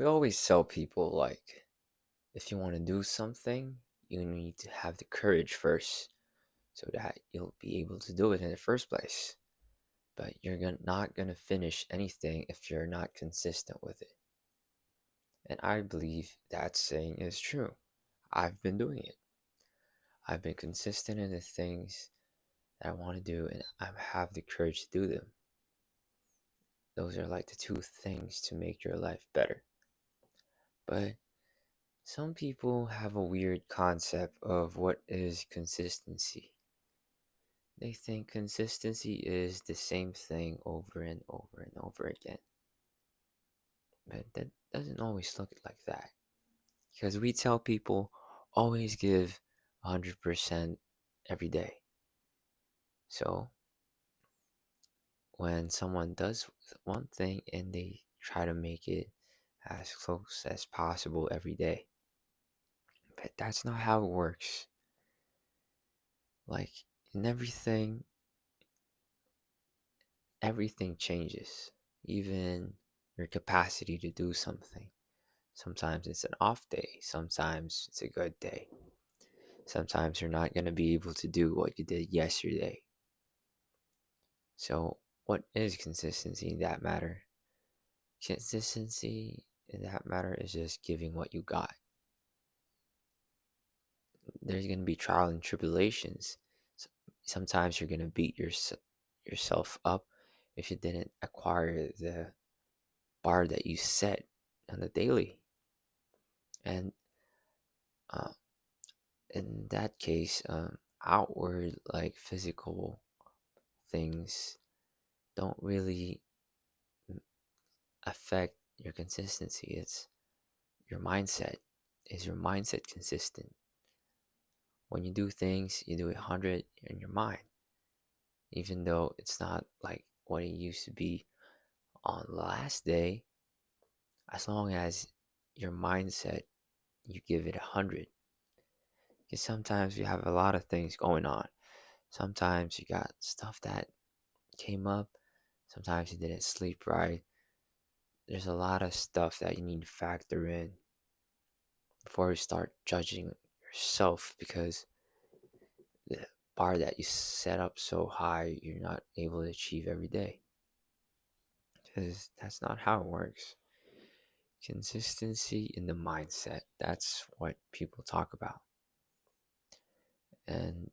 We always tell people, like, if you want to do something, you need to have the courage first so that you'll be able to do it in the first place. But not going to finish anything if you're not consistent with it. And I believe that saying is true. I've been doing it. I've been consistent in the things that I want to do, and I have the courage to do them. Those are like the two things to make your life better. But some people have a weird concept of what is consistency. They think consistency is the same thing over and over and over again. But that doesn't always look like that. Because we tell people always give 100% every day. So when someone does one thing and they try to make it as close as possible every day, but that's not how it works. Like in everything changes, even your capacity to do something. Sometimes it's an off day, sometimes it's a good day. Sometimes you're not going to be able to do what you did yesterday. So, what is consistency in that matter? Consistency in that matter is just giving what you got. There's going to be trial and tribulations. Sometimes you're going to beat yourself up if you didn't acquire the bar that you set on the daily. And uh, in that case, outward, like physical things, don't really affect your consistency. It's your mindset. Is your mindset consistent? When you do things, you do it 100 in your mind, even though it's not like what it used to be on the last day. As long as your mindset, you give it 100. Because sometimes you have a lot of things going on. Sometimes you got stuff that came up. Sometimes you didn't sleep right. There's a lot of stuff that you need to factor in before you start judging yourself, because the bar that you set up so high, you're not able to achieve every day. Because that's not how it works. Consistency in the mindset, that's what people talk about. And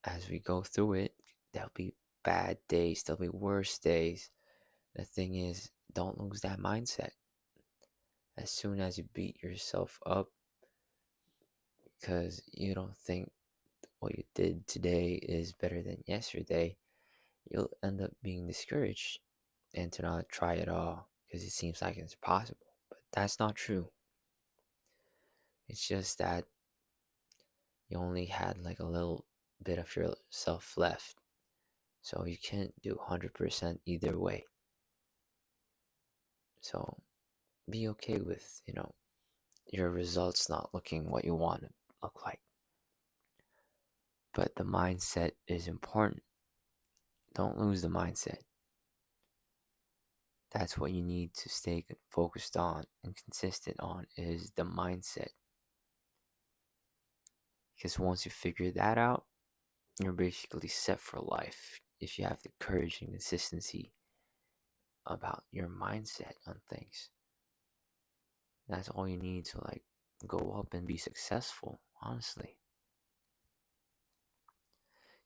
as we go through it, there'll be bad days, there'll be worse days. The thing is, don't lose that mindset. As soon as you beat yourself up because you don't think what you did today is better than yesterday, you'll end up being discouraged and to not try at all because it seems like it's impossible. But that's not true. It's just that you only had like a little bit of yourself left. So you can't do 100% either way. So be okay with, your results not looking what you want to look like. But the mindset is important. Don't lose the mindset. That's what you need to stay focused on and consistent on, is the mindset. Because once you figure that out, you're basically set for life if you have the courage and consistency about your mindset on things. That's all you need to like go up and be successful, honestly.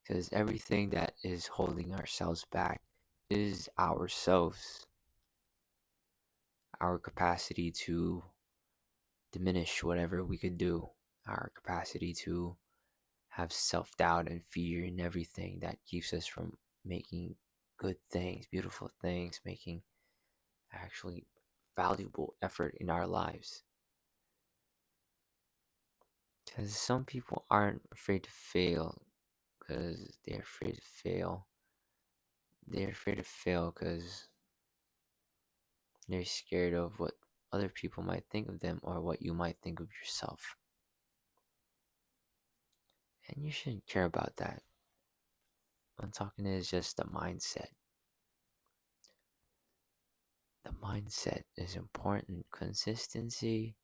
Because everything that is holding ourselves back is ourselves, our capacity to diminish whatever we could do, our capacity to have self doubt and fear and everything that keeps us from making good things, beautiful things, making actually valuable effort in our lives. Because some people aren't afraid to fail because they're afraid to fail. They're afraid to fail because they're scared of what other people might think of them or what you might think of yourself. And you shouldn't care about that. What I'm talking is just the mindset. the mindset is important. Consistency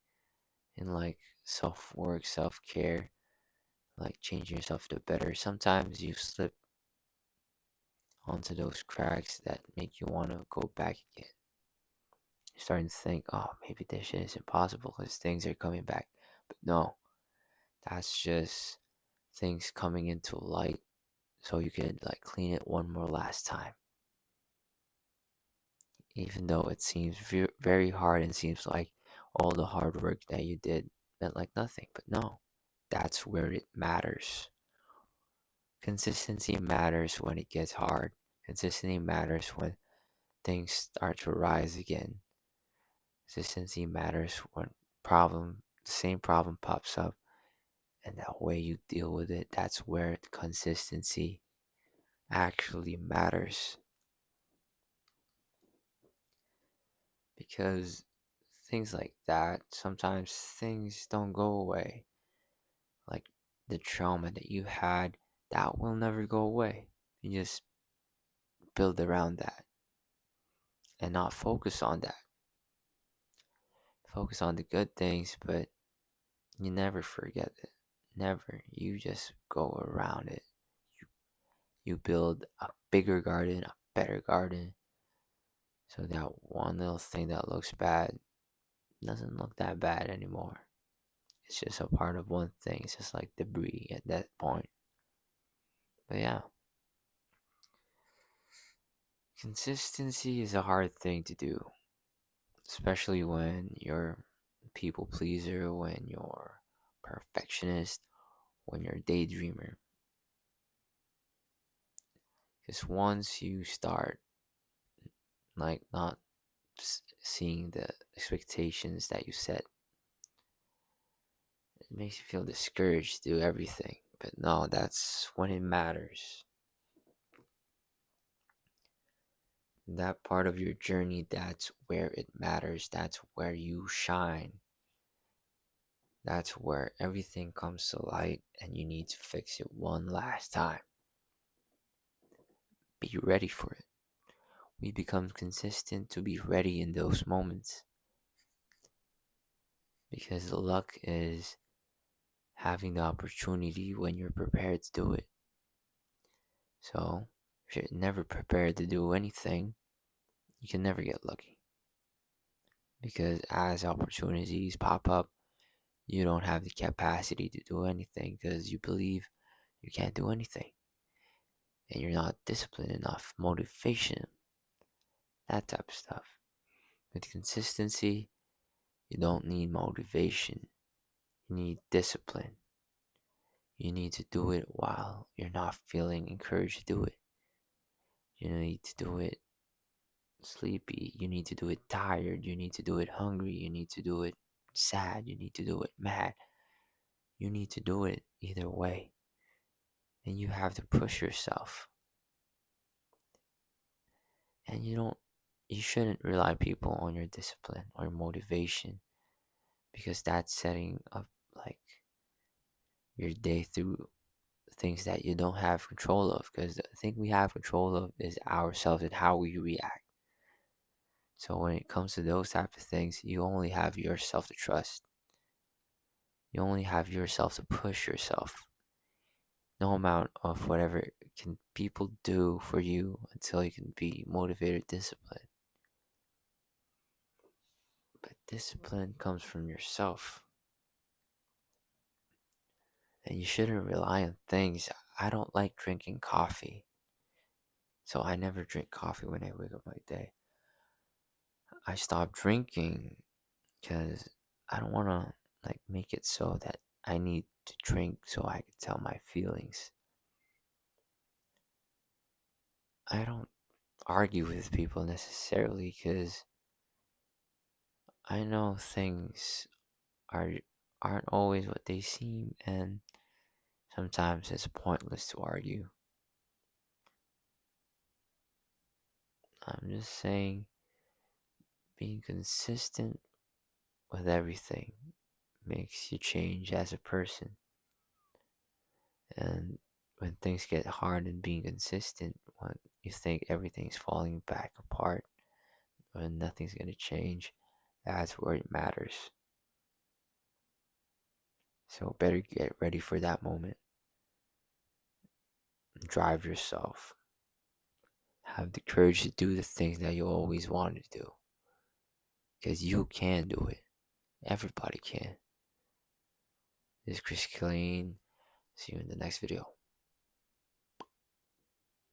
in like self work, self care, like changing yourself to better. Sometimes you slip onto those cracks that make you want to go back again. You're starting to think, oh, maybe this shit is impossible because things are coming back. But no, that's just things coming into light so you can like clean it one more last time. Even though it seems very hard and seems like all the hard work that you did meant like nothing. But no, that's where it matters. Consistency matters when it gets hard. Consistency matters when things start to rise again. Consistency matters when the same problem pops up, and that way you deal with it. That's where consistency actually matters. Because things like that, sometimes things don't go away. Like the trauma that you had, that will never go away. You just build around that and not focus on that. Focus on the good things, but you never forget it. Never. You just go around it. You, you build a bigger garden, a better garden. So that one little thing that looks bad doesn't look that bad anymore. It's just a part of one thing. It's just like debris at that point. But yeah, consistency is a hard thing to do, especially when you're a people pleaser, when you're perfectionist, when you're a daydreamer. Because once you start like not seeing the expectations that you set, it makes you feel discouraged to do everything. But no, that's when it matters. That part of your journey, that's where it matters. That's where you shine. That's where everything comes to light and you need to fix it one last time. Be ready for it. We become consistent to be ready in those moments. Because luck is having the opportunity when you're prepared to do it. So, if you're never prepared to do anything, you can never get lucky. Because as opportunities pop up, you don't have the capacity to do anything because you believe you can't do anything. And you're not disciplined enough, motivation, that type of stuff. With consistency, you don't need motivation, you need discipline. You need to do it while you're not feeling encouraged to do it. You need to do it sleepy. You need to do it tired. You need to do it hungry. You need to do it sad. You need to do it mad. You need to do it either way. And you have to push yourself. And you shouldn't rely people on your discipline or motivation because that's setting up like your day through things that you don't have control of, because the thing we have control of is ourselves and how we react. So when it comes to those type of things, you only have yourself to trust. You only have yourself to push yourself. No amount of whatever can people do for you until you can be motivated, disciplined. But discipline comes from yourself. And you shouldn't rely on things. I don't like drinking coffee. So I never drink coffee when I wake up my day. I stopped drinking because I don't want to like make it so that I need to drink so I can tell my feelings. I don't argue with people necessarily because I know things are aren't always what they seem, and sometimes it's pointless to argue. I'm just saying being consistent with everything makes you change as a person. And when things get hard and being consistent, when you think everything's falling back apart, and nothing's gonna change, that's where it matters. So better get ready for that moment. Drive yourself. Have the courage to do the things that you always wanted to do. Because you can do it. Everybody can. This is Chris Killeen. See you in the next video.